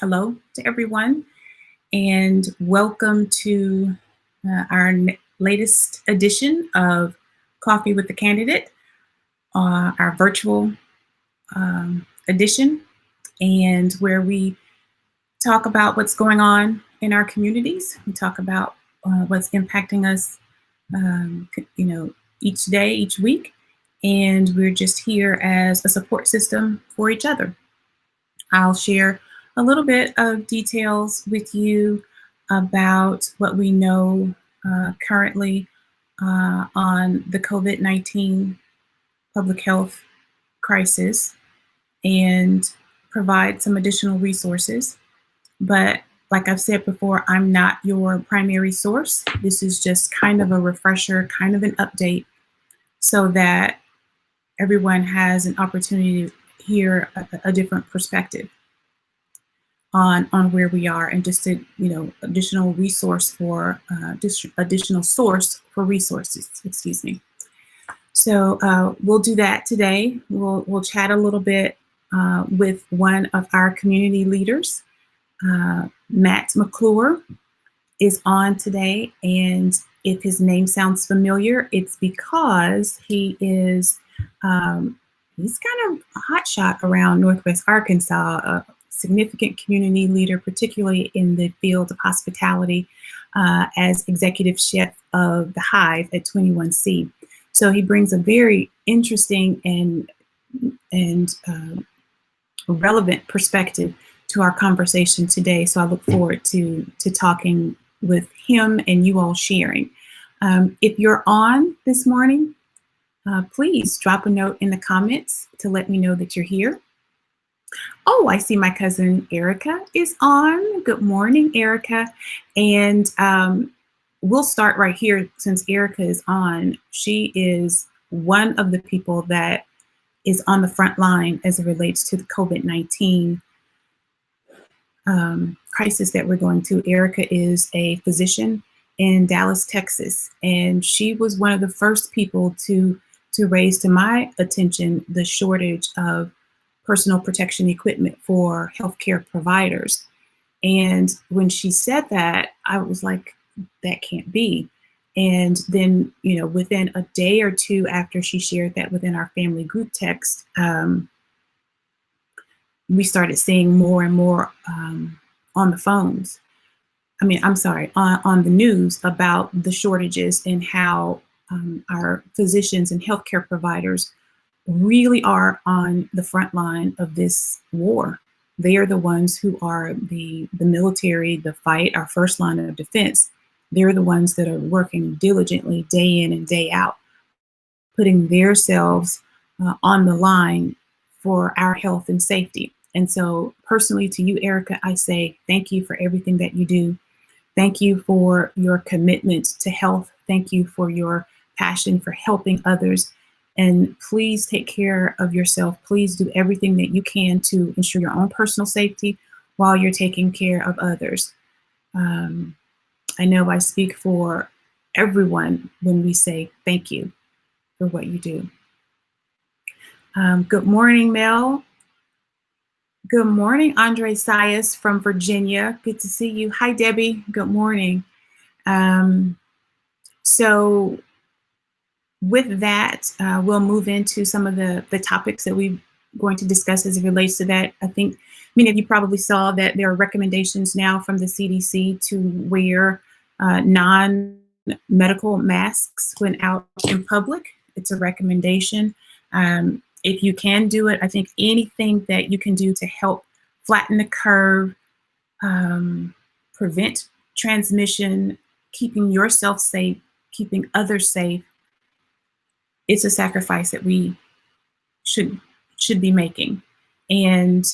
Hello to everyone, and welcome to our latest edition of Coffee with the Candidate, our virtual edition, and where we talk about what's going on in our communities. We talk about what's impacting us, each day, each week, and we're just here as a support system for each other. I'll share a little bit of details with you about what we know currently on the COVID-19 public health crisis and provide some additional resources. But like I've said before, I'm not your primary source. This is just kind of a refresher, kind of an update, so that everyone has an opportunity to hear a different perspective on where we are, and just a additional resource for additional source for resources. Excuse me. So we'll do that today. We'll chat a little bit with one of our community leaders. Matt McClure is on today, and if his name sounds familiar, it's because he is he's kind of a hotshot around Northwest Arkansas. Significant community leader, particularly in the field of hospitality, as executive chef of the Hive at 21C. So he brings a very interesting and relevant perspective to our conversation today. So I look forward to talking with him and you all sharing. If you're on this morning, please drop a note in the comments to let me know that you're here. Oh, I see my cousin Erica is on. Good morning, Erica. And we'll start right here since Erica is on. She is one of the people that is on the front line as it relates to the COVID-19 crisis that we're going through. Erica is a physician in Dallas, Texas, and she was one of the first people to raise to my attention the shortage of personal protection equipment for healthcare providers. And when she said that, I was like, that can't be. And then, within a day or two after she shared that within our family group text, we started seeing more and more on the phones. On the news about the shortages and how our physicians and healthcare providers really are on the front line of this war. They are the ones who are the military, the fight, our first line of defense. They're the ones that are working diligently day in and day out, putting themselves on the line for our health and safety. And so personally to you, Erica, I say thank you for everything that you do. Thank you for your commitment to health. Thank you for your passion for helping others. And please take care of yourself. Please do everything that you can to ensure your own personal safety while you're taking care of others. I know I speak for everyone when we say thank you for what you do. Good morning, Mel. Good morning, Andre Sias from Virginia. Good to see you. Hi, Debbie. Good morning. So with that, we'll move into some of the topics that we're going to discuss as it relates to that. I think many of you probably saw that there are recommendations now from the CDC to wear non-medical masks when out in public. It's a recommendation. If you can do it, I think anything that you can do to help flatten the curve, prevent transmission, keeping yourself safe, keeping others safe, it's a sacrifice that we should be making. And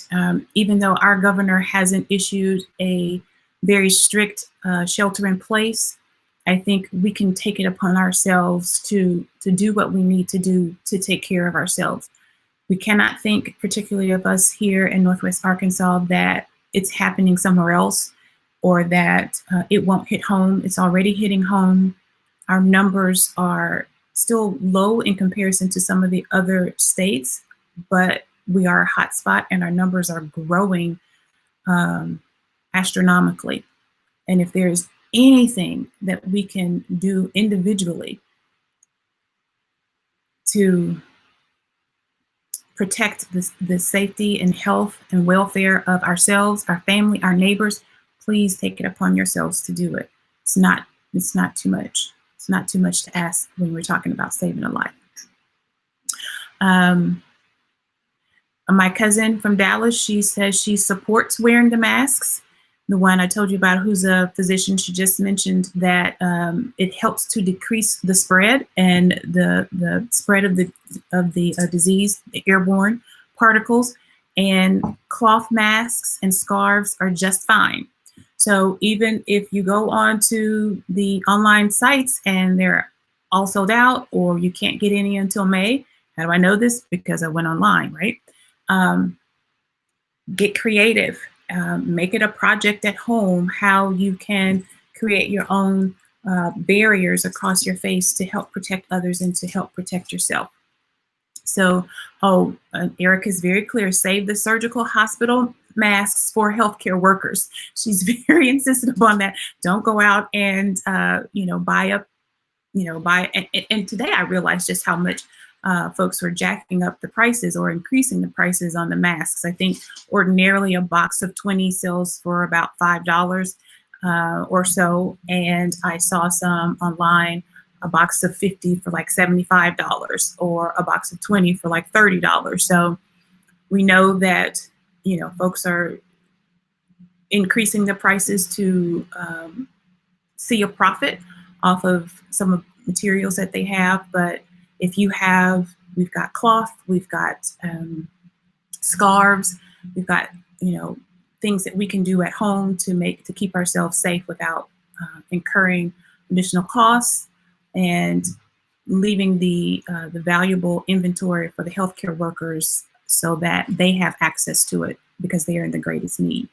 even though our governor hasn't issued a very strict shelter in place, I think we can take it upon ourselves to do what we need to do to take care of ourselves. We cannot think, particularly of us here in Northwest Arkansas, that it's happening somewhere else or that it won't hit home. It's already hitting home. Our numbers are still low in comparison to some of the other states, but we are a hotspot and our numbers are growing um, astronomically. And if there's anything that we can do individually to protect the safety and health and welfare of ourselves, our family, our neighbors, please take it upon yourselves to do it. It's not it's not too much. It's not too much to ask when we're talking about saving a life. Um, my cousin from Dallas, she says she supports wearing the masks. The one I told you about, who's a physician, she just mentioned that it helps to decrease the spread and the spread of the disease, the airborne particles. And cloth masks and scarves are just fine. So even if you go on to the online sites and they're all sold out, or you can't get any until May, how do I know this? Because I went online, right? Um, get creative, make it a project at home, how you can create your own barriers across your face to help protect others and to help protect yourself. So, Erica is very clear, save the surgical hospital masks for healthcare workers. She's very insistent upon that. Don't go out and, buy up, buy. And today I realized just how much folks were jacking up the prices or increasing the prices on the masks. I think ordinarily a box of 20 sells for about $5 or so. And I saw some online, a box of 50 for like $75 or a box of 20 for like $30. So we know that, folks are increasing the prices to see a profit off of some of the materials that they have. But if you have, we've got cloth, we've got scarves, we've got, things that we can do at home to keep ourselves safe without incurring additional costs and leaving the valuable inventory for the healthcare workers so that they have access to it because they are in the greatest need.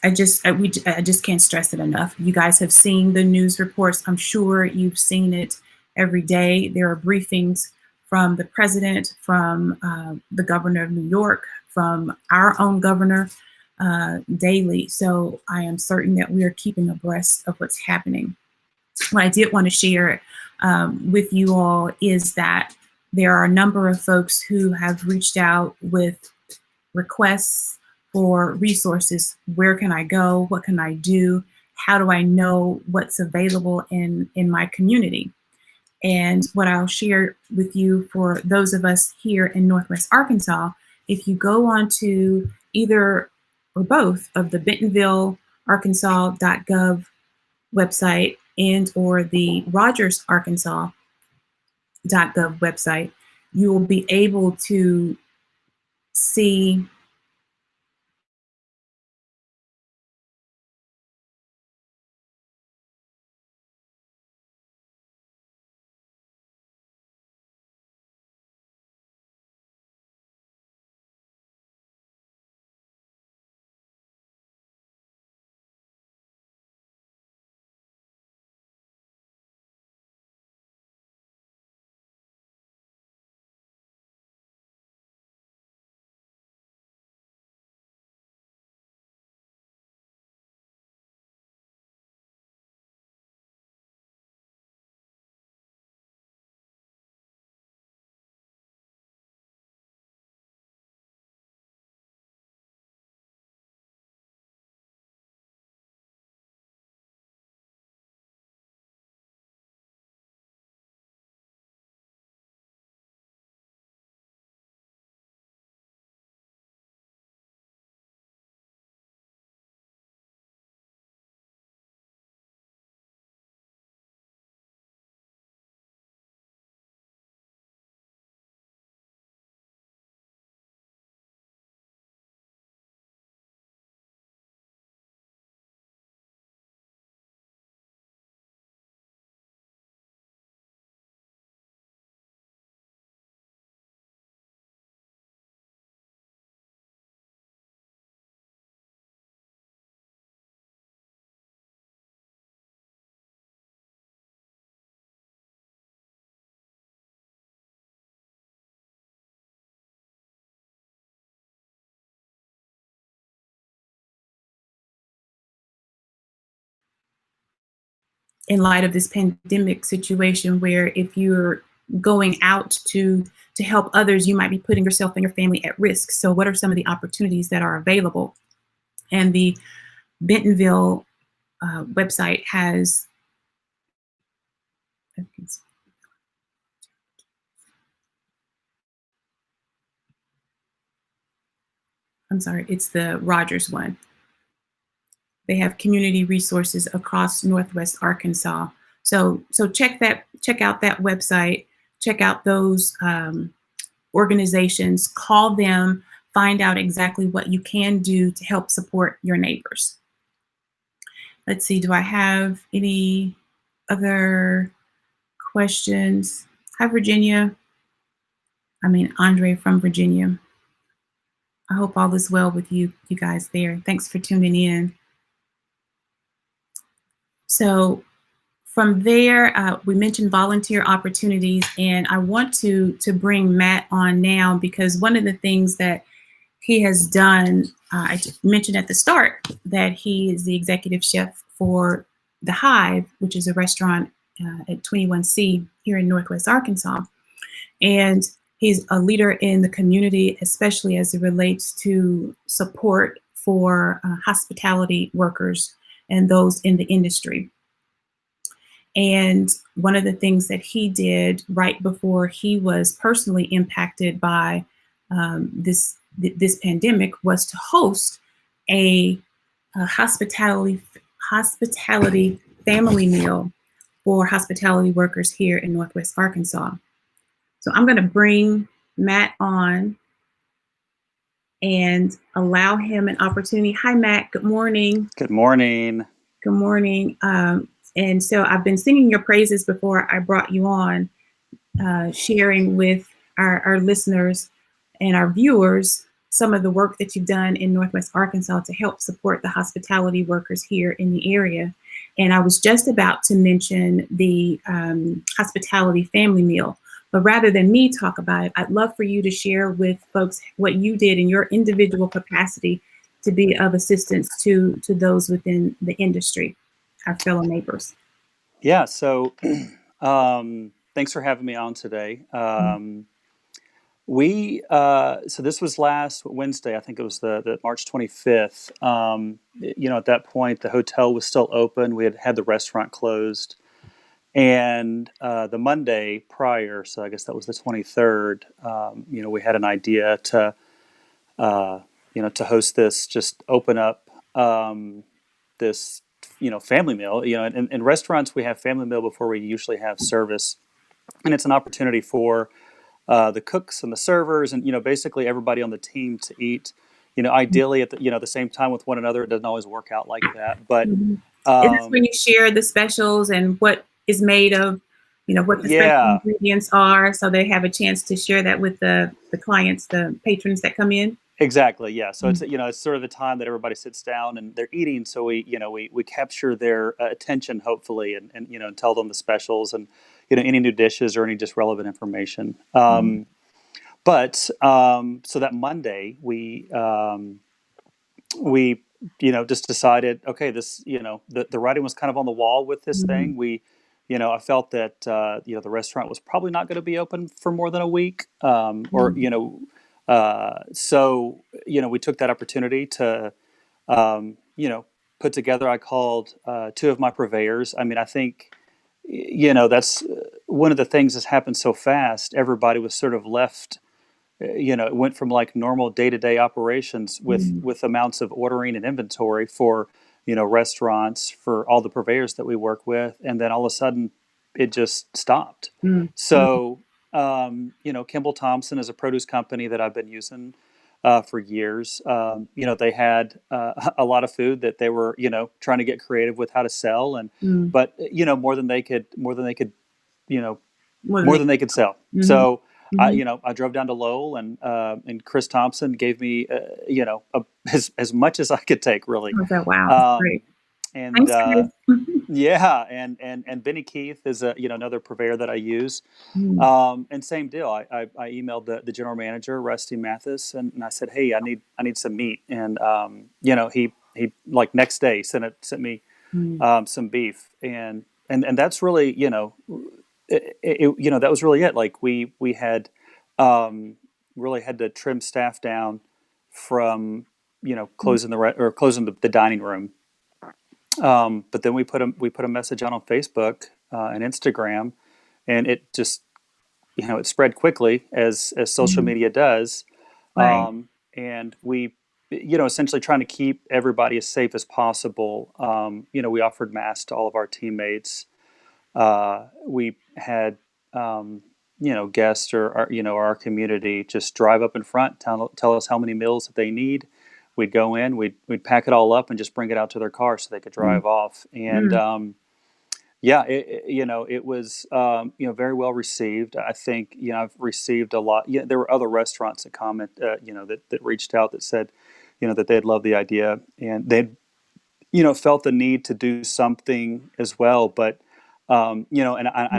I just can't stress it enough. You guys have seen the news reports. I'm sure you've seen it every day. There are briefings from the president, from the governor of New York, from our own governor daily. So I am certain that we are keeping abreast of what's happening. What I did want to share with you all is that there are a number of folks who have reached out with requests for resources. Where can I go? What can I do? How do I know what's available in my community? And what I'll share with you for those of us here in Northwest Arkansas, if you go on to either or both of the bentonvillearkansas.gov website and or the rogersarkansas.gov website, you will be able to see in light of this pandemic situation, where if you're going out to help others, you might be putting yourself and your family at risk. So, what are some of the opportunities that are available? And the Bentonville website has, I'm sorry, it's the Rogers one. They have community resources across Northwest Arkansas. So check out that website, check out those organizations, call them, find out exactly what you can do to help support your neighbors. Let's see, do I have any other questions? Hi, Virginia. Andre from Virginia. I hope all is well with you guys there. Thanks for tuning in. So from there, we mentioned volunteer opportunities, and I want to bring Matt on now, because one of the things that he has done, I mentioned at the start that he is the executive chef for The Hive, which is a restaurant at 21C here in Northwest Arkansas. And he's a leader in the community, especially as it relates to support for hospitality workers and those in the industry. And one of the things that he did right before he was personally impacted by this pandemic was to host a hospitality family meal for hospitality workers here in Northwest Arkansas. So I'm going to bring Matt on and allow him an opportunity. Hi, Matt. Good morning. Good morning. Good morning. And so I've been singing your praises before I brought you on, sharing with our listeners and our viewers some of the work that you've done in Northwest Arkansas to help support the hospitality workers here in the area. And I was just about to mention the hospitality family meal. But rather than me talk about it, I'd love for you to share with folks what you did in your individual capacity to be of assistance to those within the industry, our fellow neighbors. Yeah, so thanks for having me on today. So this was last Wednesday, I think it was the March 25th. At that point, the hotel was still open. We had the restaurant closed. And the Monday prior, so I guess that was the 23rd, we had an idea to host this, just open up this, family meal. In restaurants, we have family meal before we usually have service. And it's an opportunity for the cooks and the servers and, basically everybody on the team to eat, ideally at the same time with one another. It doesn't always work out like that. But Is this when you share the specials and what is made of, what the special ingredients are, so they have a chance to share that with the clients, the patrons that come in? Exactly. Yeah. So it's sort of the time that everybody sits down and they're eating. So we capture their attention, hopefully, and tell them the specials and, any new dishes or any just relevant information. But so that Monday we just decided, okay, this, the writing was kind of on the wall with this thing. I felt that, the restaurant was probably not going to be open for more than a week, so, we took that opportunity to, put together, I called two of my purveyors. I think, that's one of the things that's happened so fast. Everybody was sort of left, it went from like normal day-to-day operations with amounts of ordering and inventory for, restaurants, for all the purveyors that we work with. And then all of a sudden it just stopped. So, Kimball Thompson is a produce company that I've been using for years. They had a lot of food that they were, trying to get creative with how to sell, and but more than they could sell. So I drove down to Lowell, and Chris Thompson gave me as much as I could take, really. Okay, wow, great. And Thanks, Chris. yeah, and Benny Keith is another purveyor that I use. And same deal. I emailed the general manager, Rusty Mathis, and I said, hey, I need some meat. And he like next day sent me some beef. And and that's really, that was really it. Like we had um, really had to trim staff down from closing or closing the dining room. But then we put a message out on Facebook and Instagram, and it just it spread quickly as social Mhm. media does. Right. And we essentially trying to keep everybody as safe as possible. We offered masks to all of our teammates. We had guests or our community just drive up in front, tell us how many meals that they need. We'd go in, we'd pack it all up and just bring it out to their car so they could Mm, drive off. And mm, yeah, it was very well received. I think I've received a lot. Yeah, there were other restaurants that that reached out that said that they'd love the idea, and they'd felt the need to do something as well. But and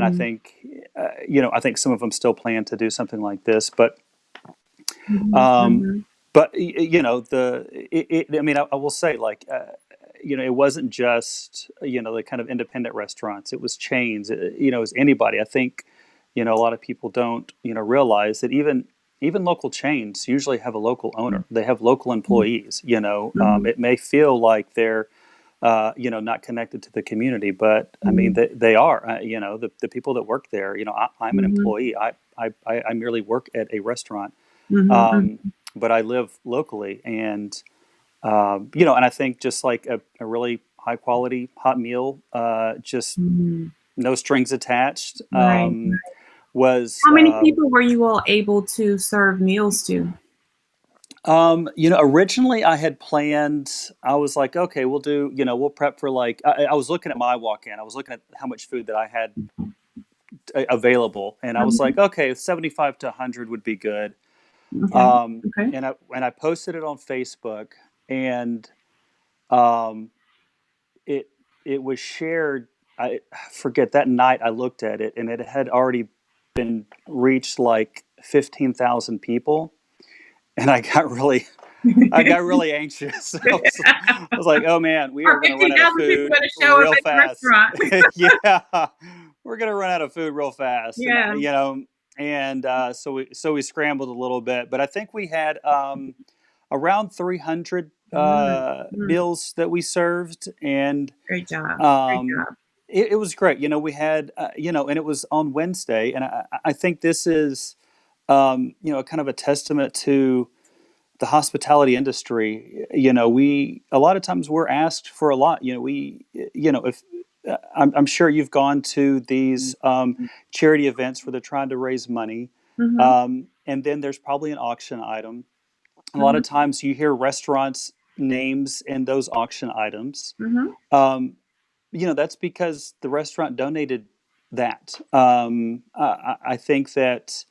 I mm, think I think some of them still plan to do something like this. But mhm, um, mhm, I mean, I will say, like, it wasn't just the kind of independent restaurants. It was chains. It was anybody. I think a lot of people don't realize that even local chains usually have a local owner. They have local mhm, employees. mhm, It may feel like they're not connected to the community, but I mean, mhm, they are. The people that work there. I'm an mhm, employee. I merely work at a restaurant, mhm, mhm, um, but I live locally, and and I think just like a really high quality hot meal, just mhm. no strings attached, Right. was How many people were you all able to serve meals to? originally I had planned. I was like, okay, we'll prep for like. I was looking at my walk in. I was looking at how much food that I had available, and I was like, Mhm. okay, 75 to 100 would be good. Okay. Okay. And I posted it on Facebook, and um, it it was shared. I forget that night I looked at it, and it had already been reached like 15,000 people, and I got really anxious. I was like, oh man, we are Or going to run out of 15,000 people food gonna show up real at the fast. restaurant. Yeah, we're going to run out of food real fast, and Yeah. so we scrambled a little bit, but I think we had around 300 Mm, mm. meals that we served, and Great job. Great um, job. it was great. We had and it was on Wednesday, and I think this is kind of a testament to the hospitality industry. We a lot of times we're asked for a lot. If I'm sure you've gone to these charity events where they're trying to raise money, Mhm, and then there's probably an auction item. A lot of mhm, times you hear restaurants names in those auction items. mhm, Um, that's because the restaurant donated that. I think that,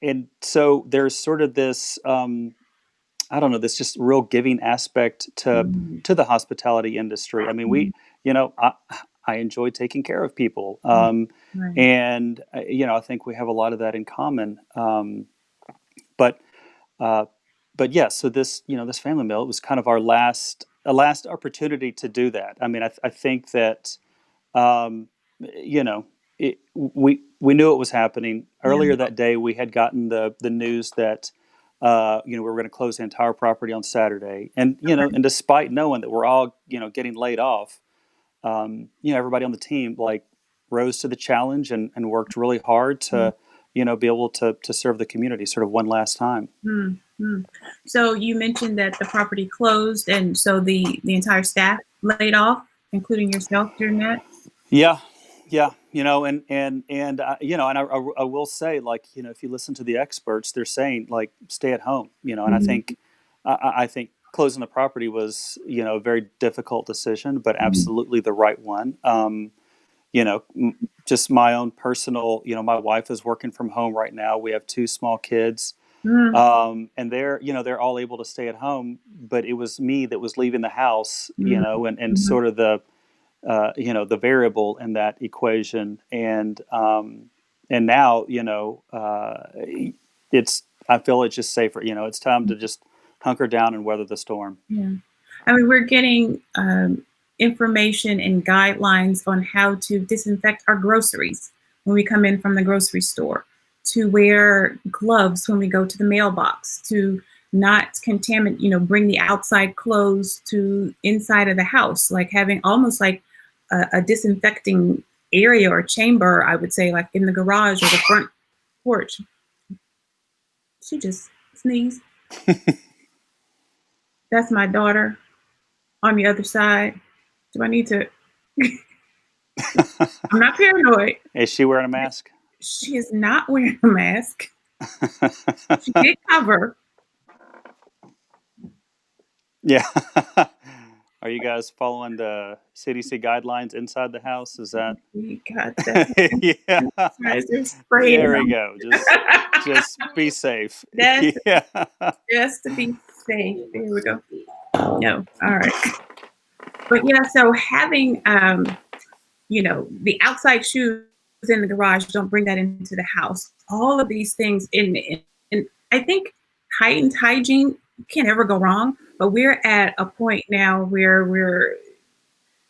and so there's sort of this, I don't know, this just real giving aspect mhm, to the hospitality industry. I mean, mhm, I enjoy taking care of people, mhm. Right. and I think we have a lot of that in common. But uh, but yeah, so this family meal, it was kind of our last opportunity to do that. I mean, I think that um, you know we knew it was happening Yeah. earlier that day. We had gotten the news that we were going to close the entire property on Saturday, and Okay. and despite knowing that we're all getting laid off, everybody on the team like rose to the challenge and worked really hard Mm, to be able to serve the community sort of one last time. mm, mm. So you mentioned that the property closed, and so the entire staff laid off, including yourself during that? Yeah, yeah, and I will say, like, if you listen to the experts, they're saying like stay at home, and I Mhm, think I think closing the property was a very difficult decision, but mhm, absolutely the right one. You know, m- just my own personal, my wife is working from home right now. We have two small kids, mm, and they're all able to stay at home, but it was me that was leaving the house, mm, and mhm, sort of the variable in that equation, and now it's I feel it's just safer. It's time to just hunker down and weather the storm. yeah. I mean, we're getting, information and guidelines on how to disinfect our groceries when we come in from the grocery store, to wear gloves when we go to the mailbox, to not contaminate, bring the outside clothes to inside of the house, like having almost like a disinfecting area or chamber, I would say, like in the garage or the front porch. She just sneezed. That's my daughter on the other side. Do I need to? I'm not paranoid. Is she wearing a mask? She is not wearing a mask. She did cover. Yeah. Are you guys following the CDC guidelines inside the house? Is that? We got that Yeah. sanitizer spraying There we them. go. Just be safe. That's Yeah. just to be safe. There we go. No. All right. But yeah, so having the outside shoes in the garage, don't bring that into the house. All of these things in I think heightened hygiene can't ever go wrong, but we're at a point now where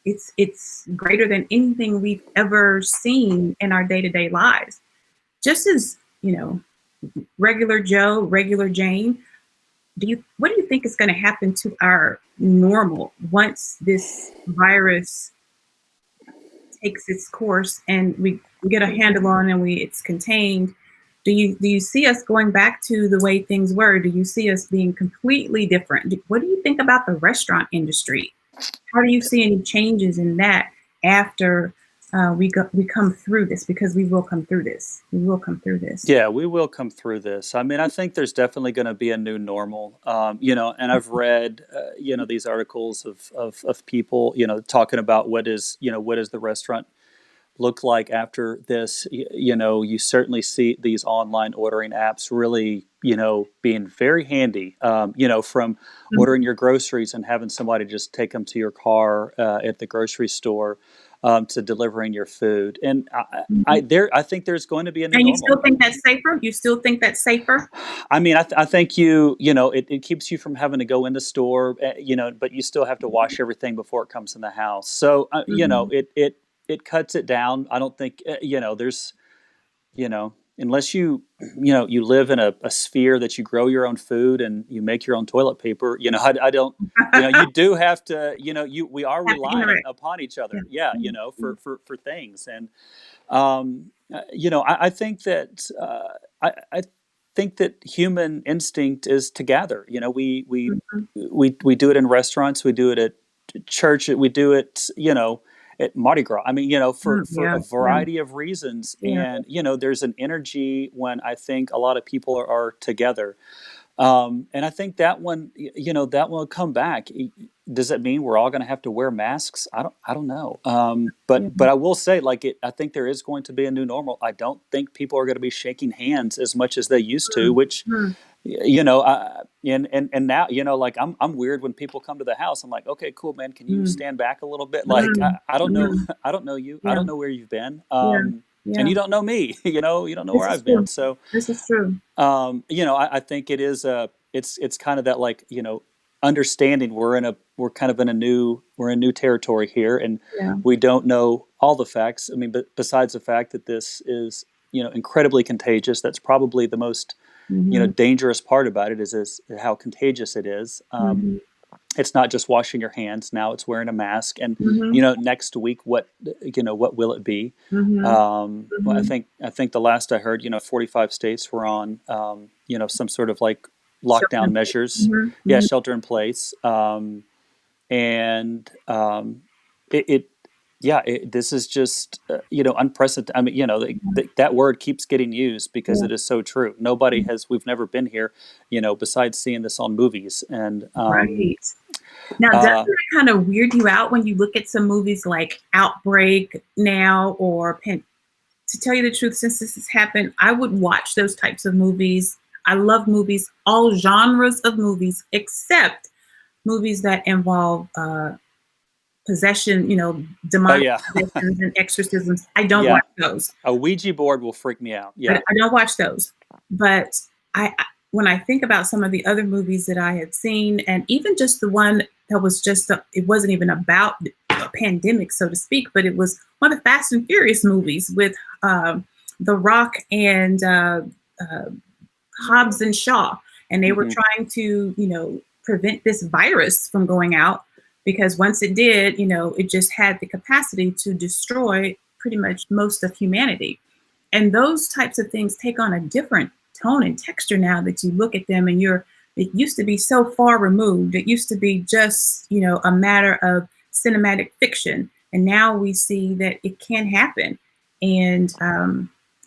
it's greater than anything we've ever seen in our day-to-day lives. Just as, regular Joe, regular Jane, what do you think is going to happen to our normal once this virus takes its course and we get a handle on and it's contained? Do you see us going back to the way things were? Do you see us being completely different? What do you think about the restaurant industry? How do you see any changes in that after we come through this? Because we will come through this. We will come through this. Yeah, we will come through this. I mean, I think there's definitely going to be a new normal. And I've read, these articles of people, talking about what is the restaurant look like after this. You certainly see these online ordering apps really, being very handy, from ordering your groceries and having somebody just take them to your car at the grocery store, to delivering your food. And I think there's going to be a new And you normal. still think that's safer? You still think that's safer? I mean, I think it keeps you from having to go in the store, but you still have to wash everything before it comes in the house. So, it cuts it down. I don't think, there's, unless you live in a sphere that you grow your own food and you make your own toilet paper, I don't, you do have to, we are Have to relying interact. upon each other. Yeah. Yeah. For things. And, I think that, I think that human instinct is to gather. Mhm. We do it in restaurants, we do it at church, we do it, at Mardi Gras. I mean, for Yeah. a variety of reasons. Yeah. And, there's an energy when I think a lot of people are together. And I think that one, that will come back. Does it mean we're all going to have to wear masks? I don't know. Yeah. But I will say, I think there is going to be a new normal. I don't think people are going to be shaking hands as much as they used to, which, Mhm. and now, I'm weird when people come to the house. I'm like, okay, cool, man. Can you Mhm. stand back a little bit? Like, Mhm. I don't know. Mhm. I don't know you. I Yeah. don't know where you've been. Yeah. And Yeah. you don't know me, you don't know This where is I've been. true. So, This is true. I think it is it's kind of that, understanding we're kind of in we're in new territory here, and Yeah. we don't know all the facts. I mean, but besides the fact that this is, incredibly contagious, that's probably the most, Mhm. dangerous part about it is how contagious it is. Mhm. It's not just washing your hands. Now it's wearing a mask, and Mhm. next week, what will it be? Mhm. Well, Mhm. I think the last I heard, 45 states were on, some sort of like Shelter lockdown in place. measures. Mhm. Yeah, Mhm. shelter in place. And it yeah, this is just, unprecedented. I mean, that word keeps getting used because Yeah. it is so true. We've never been here, besides seeing this on movies. And Right. Now, doesn't uh, that kind of weird you out when you look at some movies like Outbreak now or to tell you the truth, since this has happened, I would watch those types of movies. I love movies, all genres of movies, except movies that involve possession, oh demonic yeah, possessions and exorcisms. I don't yeah, watch those. a Ouija board will freak me out. I, Yeah. I don't watch those. But when I think about some of the other movies that I had seen, and even just the one that was it wasn't even about a pandemic, so to speak, but it was one of the Fast and Furious movies with The Rock and uh, Hobbs and Shaw, and they were Hmm. trying to, prevent this virus from going out because once it did, it just had the capacity to destroy pretty much most of humanity. And those types of things take on a different tone and texture now that you look at them and it used to be so far removed. It used to be just, a matter of cinematic fiction. And now we see that it can happen. And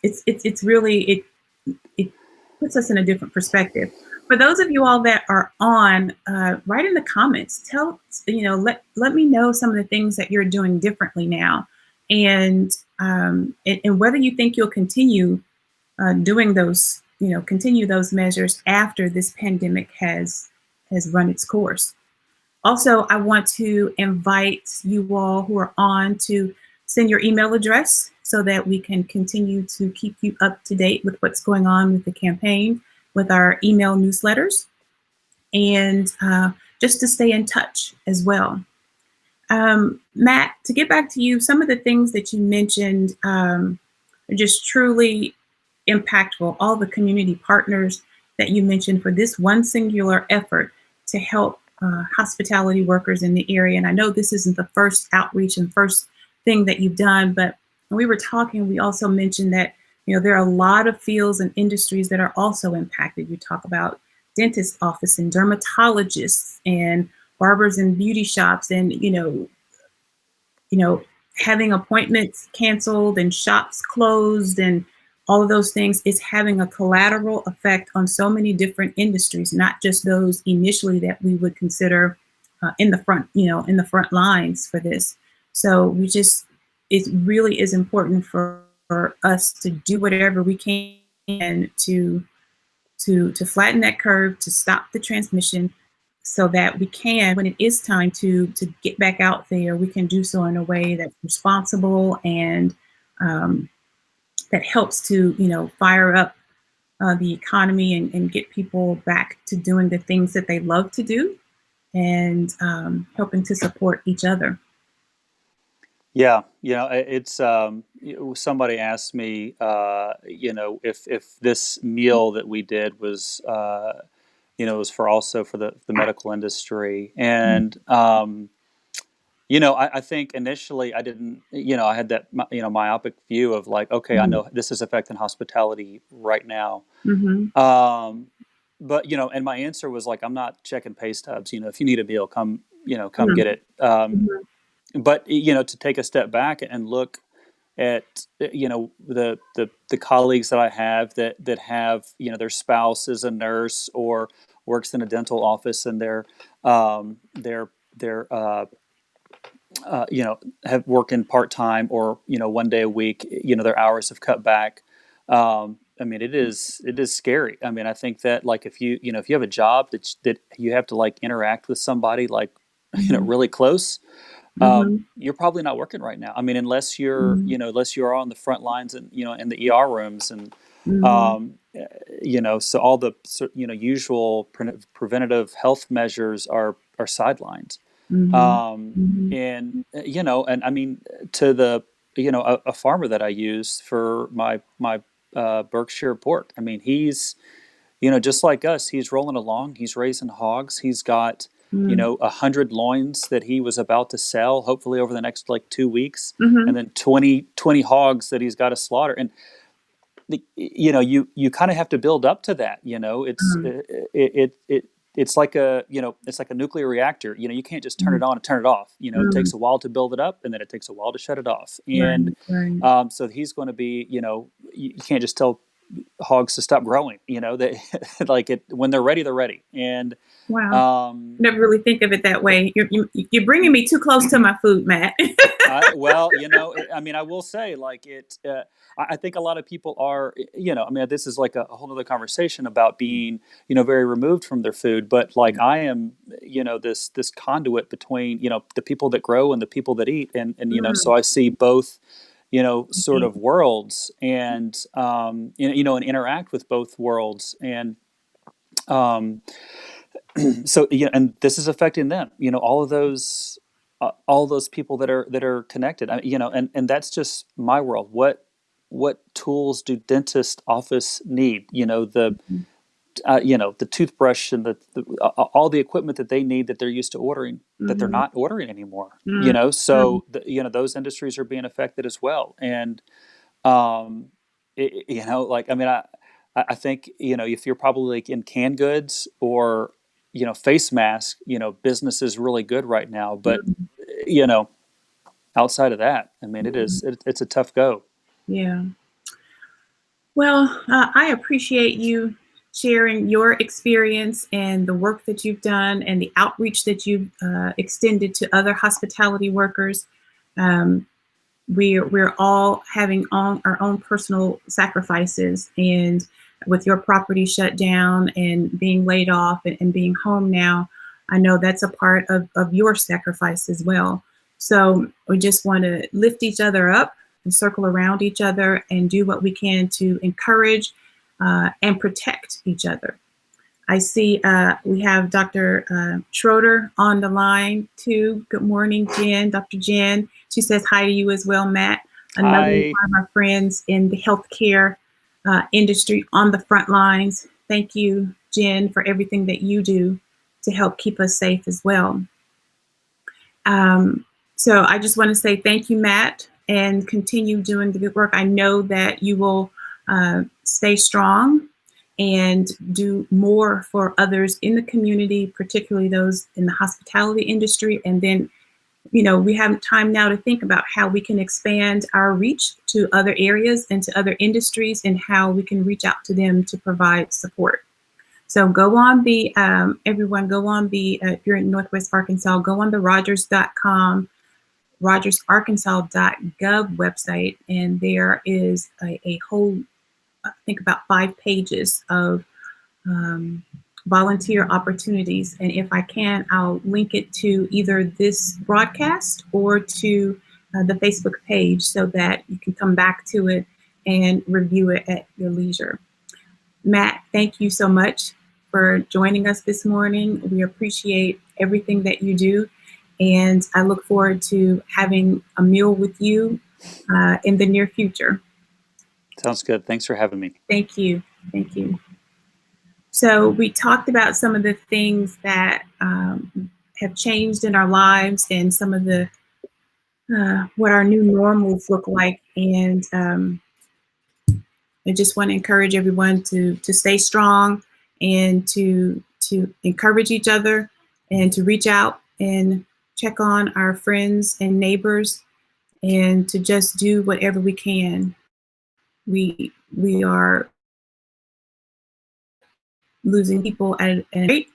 it's really, it puts us in a different perspective. For those of you all that are on, write in the comments. Let me know some of the things that you're doing differently now, and whether you think you'll continue doing those, continue those measures after this pandemic has run its course. Also, I want to invite you all who are on to send your email address so that we can continue to keep you up to date with what's going on with the campaign, with our email newsletters, and just to stay in touch as well. Matt, to get back to you, some of the things that you mentioned are just truly impactful. All the community partners that you mentioned for this one singular effort to help hospitality workers in the area. And I know this isn't the first outreach and first thing that you've done, but when we were talking, we also mentioned that there are a lot of fields and industries that are also impacted. You talk about dentist office and dermatologists and barbers and beauty shops, and having appointments canceled and shops closed and all of those things is having a collateral effect on so many different industries, not just those initially that we would consider in the front, in the front lines for this. So it really is important for us to do whatever we can to flatten that curve, to stop the transmission, so that we can, when it is time to get back out there, we can do so in a way that's responsible and um, that helps to fire up the economy and get people back to doing the things that they love to do, and helping to support each other. Yeah, it's somebody asked me, if this meal that we did was, was for also for the medical industry, and I think initially I didn't, I had that myopic view of like, okay, I know this is affecting hospitality right now, Mm-hmm. um, but and my answer was like, I'm not checking pay stubs. If you need a meal, come get it. Mm-hmm. But to take a step back and look at the colleagues that I have that have their spouse is a nurse or works in a dental office, and they're have working part time or one day a week. Their hours have cut back. I mean, it is scary. I mean, I think that like if you have a job that you have to like interact with somebody like Mm-hmm. really close, Mm-hmm. you're probably not working right now. I mean, Mm-hmm. unless you're on the front lines and in the ER rooms and Mm-hmm. um, so all the usual preventative health measures are sidelined. Mm-hmm. Um, Mm-hmm. and I mean, to the a farmer that I use for my Berkshire pork. I mean, he's just like us, he's rolling along. He's raising hogs. He's got, 100 loins that he was about to sell, hopefully over the next like 2 weeks, and Mm-hmm. then 20 hogs that he's got to slaughter. And you kind of have to build up to that. It's like a nuclear reactor. You can't just turn Mm-hmm. it on and turn it off. It Mm-hmm. takes a while to build it up, and then it takes a while to shut it off. And Right. Right. so he's going to be, you can't just tell hogs to stop growing. They like it when they're ready, they're ready. And Wow. um, Never really think of it that way. You're bringing me too close to my food, Matt. well, I mean, I will say, like it. I think a lot of people are, I mean, this is like a whole other conversation about being, very removed from their food. But like I am, this conduit between, the people that grow and the people that eat, and so Mm, I see both, sort yeah. of worlds, and and interact with both worlds, and um, so and this is affecting them. All of those. all those people that are connected. And that's just my world. What tools do dentist office need? The toothbrush and all the equipment that they need that they're used to ordering that they're Mm-hmm. not ordering anymore. Mm-hmm. Those industries are being affected as well. And um, like, I mean, I think, if you're probably like in canned goods or, face mask, business is really good right now. But, you know, outside of that, I mean, it's a tough go. Yeah. Well, I appreciate you sharing your experience and the work that you've done and the outreach that you've extended to other hospitality workers. Um, we're all having our own personal sacrifices, and with your property shut down and being laid off and being home now, I know that's a part of your sacrifice as well. So we just want to lift each other up and circle around each other and do what we can to encourage and protect each other. I see we have Dr. Schroeder on the line too. Good morning, Jen. Dr. Jen. She says hi to you as well, Matt. Another one Hi. of our friends in the healthcare industry on the front lines. Thank you, Jen, for everything that you do to help keep us safe as well. Um, so I just want to say thank you, Matt, and continue doing the good work. I know that you will stay strong and do more for others in the community, particularly those in the hospitality industry. And then, we have time now to think about how we can expand our reach to other areas and to other industries and how we can reach out to them to provide support. So go on everyone, go on if you're in Northwest Arkansas, go on the Rogers.com, rogersarkansas.gov website, and there is a whole, I think about 5 pages of volunteer opportunities. And if I can, I'll link it to either this broadcast or to the Facebook page so that you can come back to it and review it at your leisure. Matt, thank you so much for joining us this morning. We appreciate everything that you do, and I look forward to having a meal with you in the near future. Sounds good. Thanks for having me. Thank you. Thank you. So we talked about some of the things that have changed in our lives and some of the what our new normals look like, and I just want to encourage everyone to stay strong and to encourage each other and to reach out and check on our friends and neighbors and to just do whatever we can. We are losing people at a rate,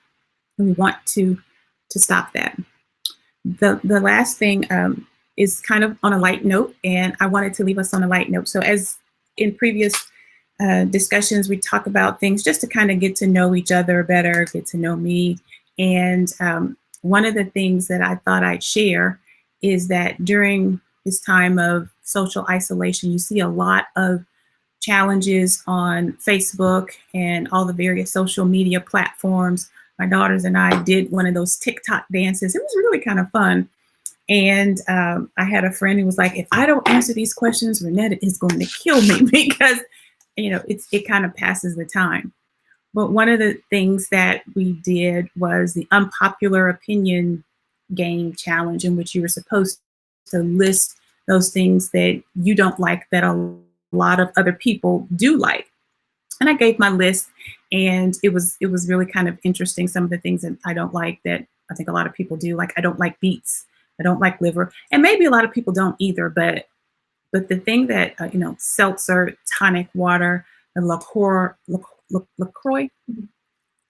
and we want to stop that. The last thing is kind of on a light note, and I wanted to leave us on a light note. So as in previous discussions, we talk about things just to kind of get to know each other better, get to know me. And one of the things that I thought I'd share is that during this time of social isolation, you see a lot of challenges on Facebook and all the various social media platforms. My daughters and I did one of those TikTok dances. It was really kind of fun. And I had a friend who was like, if I don't answer these questions, Ronetta is going to kill me because, it kind of passes the time. But one of the things that we did was the unpopular opinion game challenge, in which you were supposed to list those things that you don't like that a lot of other people do like. And I gave my list, and it was really kind of interesting. Some of the things that I don't like that I think a lot of people do, like I don't like beets, I don't like liver, and maybe a lot of people don't either. But the thing that seltzer, tonic water, and LaCroix,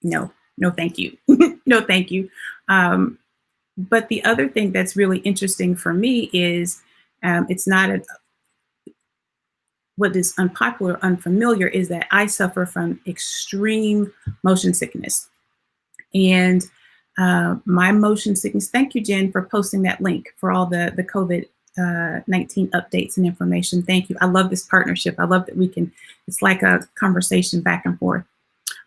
no, thank you, no, thank you. But the other thing that's really interesting for me is it's not what is unpopular, unfamiliar, is that I suffer from extreme motion sickness. And my motion sickness, thank you, Jen, for posting that link for all the COVID-19 updates and information. Thank you. I love this partnership. I love that it's like a conversation back and forth.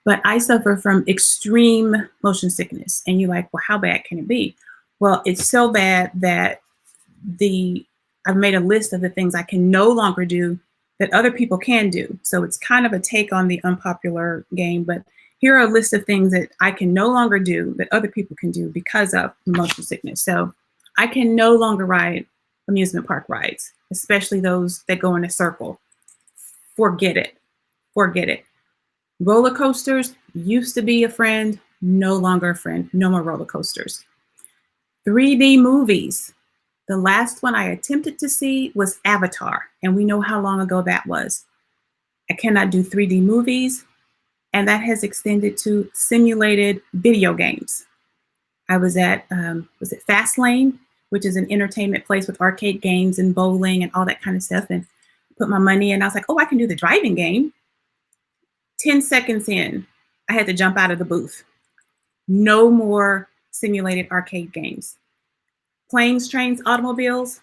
But I suffer from extreme motion sickness. And you're like, well, how bad can it be? Well, it's so bad that the I've made a list of the things I can no longer do that other people can do. So it's kind of a take on the unpopular game, but here are a list of things that I can no longer do that other people can do because of motion sickness. So I can no longer ride amusement park rides, especially those that go in a circle. Forget it. Forget it. Roller coasters used to be a friend, no longer a friend. No more roller coasters. 3D movies. The last one I attempted to see was Avatar, and we know how long ago that was. I cannot do 3D movies, and that has extended to simulated video games. I was at, was it Fastlane, which is an entertainment place with arcade games and bowling and all that kind of stuff, and put my money in. I was like, oh, I can do the driving game. 10 seconds in, I had to jump out of the booth. No more simulated arcade games. Planes, trains, automobiles,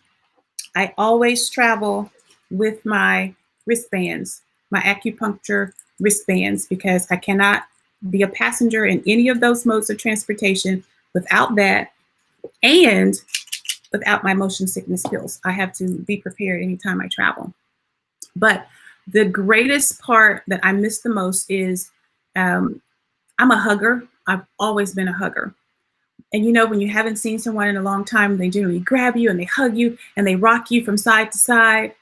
I always travel with my wristbands, my acupuncture wristbands, because I cannot be a passenger in any of those modes of transportation without that and without my motion sickness pills. I have to be prepared anytime I travel. But the greatest part that I miss the most is I'm a hugger. I've always been a hugger. And you know, when you haven't seen someone in a long time, they generally grab you and they hug you and they rock you from side to side.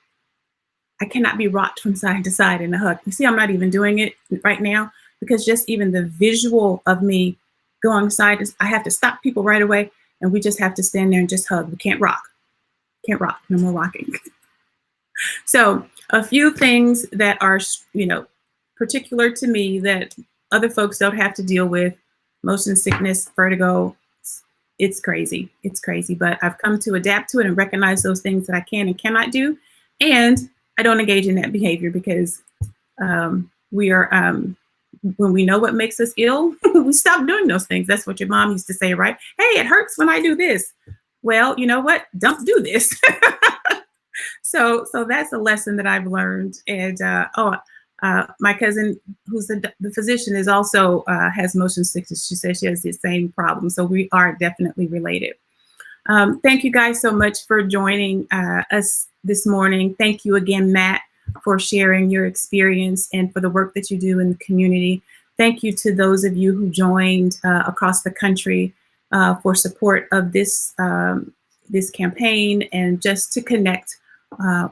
I cannot be rocked from side to side in a hug. You see, I'm not even doing it right now because just even the visual of me going side to, I have to stop people right away and we just have to stand there and just hug. We can't rock. Can't rock. No more rocking. So a few things that are, you know, particular to me that other folks don't have to deal with: motion sickness, vertigo. It's crazy. It's crazy, but I've come to adapt to it and recognize those things that I can and cannot do. And I don't engage in that behavior because we are, when we know what makes us ill, we stop doing those things. That's what your mom used to say, right? Hey, it hurts when I do this. Well, you know what? Don't do this. So that's a lesson that I've learned. And my cousin, who's the physician, is also has motion sickness. She says she has the same problem. So we are definitely related. Thank you guys so much for joining us this morning. Thank you again, Matt, for sharing your experience and for the work that you do in the community. Thank you to those of you who joined across the country for support of this this campaign and just to connect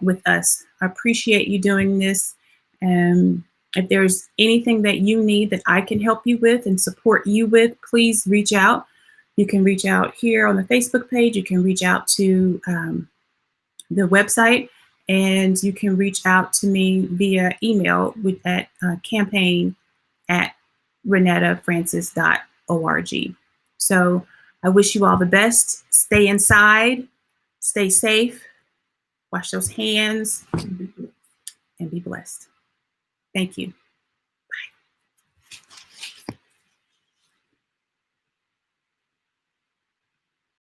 with us. I appreciate you doing this. And if there's anything that you need that I can help you with and support you with, please reach out. You can reach out here on the Facebook page. You can reach out to the website, and you can reach out to me via email at campaign@ronettafrancis.org. So I wish you all the best. Stay inside, stay safe, wash those hands, and be blessed. Thank you.